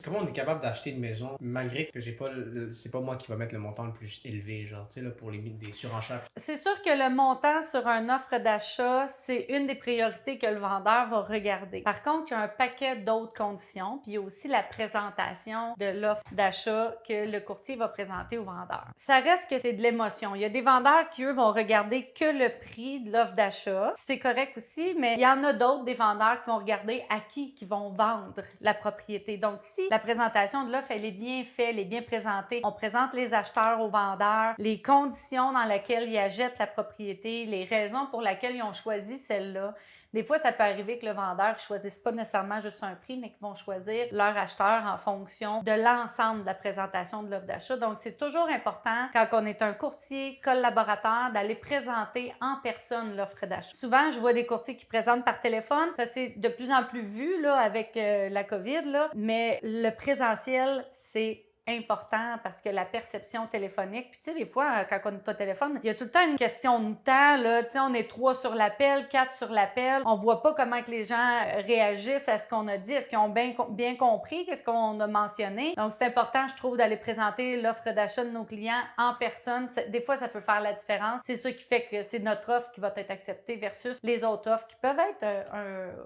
Comment on est capable d'acheter une maison malgré que j'ai pas c'est pas moi qui va mettre le montant le plus élevé, genre, tu sais, là, pour des surenchères. C'est sûr que le montant sur une offre d'achat, c'est une des priorités que le vendeur va regarder. Par contre, il y a un paquet d'autres conditions, puis il y a aussi la présentation de l'offre d'achat que le courtier va présenter au vendeur. Ça reste que c'est de l'émotion. Il y a des vendeurs qui, eux, vont regarder que le prix de l'offre d'achat. C'est correct aussi, mais il y en a d'autres, des vendeurs, qui vont regarder à qui vont vendre la propriété. Donc, si la présentation de l'offre, elle est bien faite, elle est bien présentée, on présente les acheteurs aux vendeurs, les conditions dans lesquelles ils achètent la propriété, les raisons pour lesquelles ils ont choisi celle-là. Des fois, ça peut arriver que le vendeur ne choisisse pas nécessairement juste un prix, mais qu'ils vont choisir leur acheteur en fonction de l'ensemble de la présentation de l'offre d'achat. Donc, c'est toujours important, quand on est un courtier collaborateur, d'aller présenter en personne l'offre d'achat. Souvent, je vois des courtiers qui présentent par téléphone. Ça, c'est de plus en plus vu là, avec la COVID, là. Mais le présentiel, c'est important parce que la perception téléphonique, puis tu sais, des fois, quand on est au téléphone, il y a tout le temps une question de temps, là, tu sais, on est 3 sur l'appel, 4 sur l'appel, on voit pas comment que les gens réagissent à ce qu'on a dit, est-ce qu'ils ont bien compris qu'est-ce qu'on a mentionné. Donc, c'est important, je trouve, d'aller présenter l'offre d'achat de nos clients en personne. Des fois, ça peut faire la différence. C'est ça qui fait que c'est notre offre qui va être acceptée versus les autres offres qui peuvent être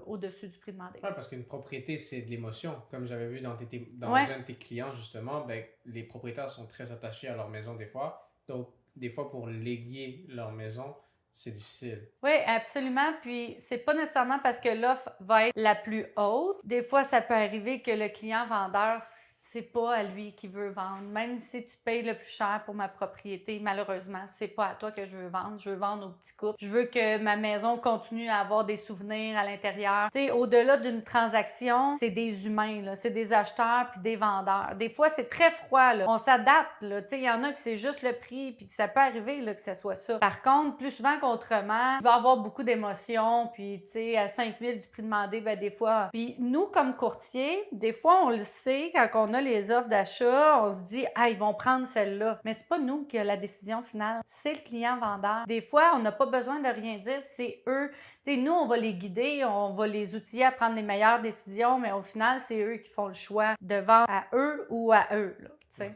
au-dessus du prix demandé. Ouais, parce qu'une propriété, c'est de l'émotion. Comme j'avais vu dans Ouais. un de tes clients, justement, ben, les propriétaires sont très attachés à leur maison des fois. Donc, des fois, pour léguer leur maison, c'est difficile. Oui, absolument. Puis, c'est pas nécessairement parce que l'offre va être la plus haute. Des fois, ça peut arriver que le client vendeur, c'est pas à lui qui veut vendre. Même si tu payes le plus cher pour ma propriété, malheureusement, c'est pas à toi que je veux vendre. Je veux vendre au petit couple. Je veux que ma maison continue à avoir des souvenirs à l'intérieur. Tu sais, au-delà d'une transaction, c'est des humains, là. C'est des acheteurs puis des vendeurs. Des fois, c'est très froid, là. On s'adapte, là. Tu sais, il y en a que c'est juste le prix puis que ça peut arriver, là, que ça soit ça. Par contre, plus souvent qu'autrement, il va y avoir beaucoup d'émotions puis, tu sais, à 5 000 du prix demandé, ben des fois. Puis nous, comme courtier, des fois, on le sait, quand on a les offres d'achat, on se dit, ah, ils vont prendre celle-là. Mais c'est pas nous qui a la décision finale, c'est le client vendeur. Des fois, on n'a pas besoin de rien dire, c'est eux. Tu sais, nous, on va les guider, on va les outiller à prendre les meilleures décisions, mais au final, c'est eux qui font le choix de vendre à eux ou à eux, là, tu sais.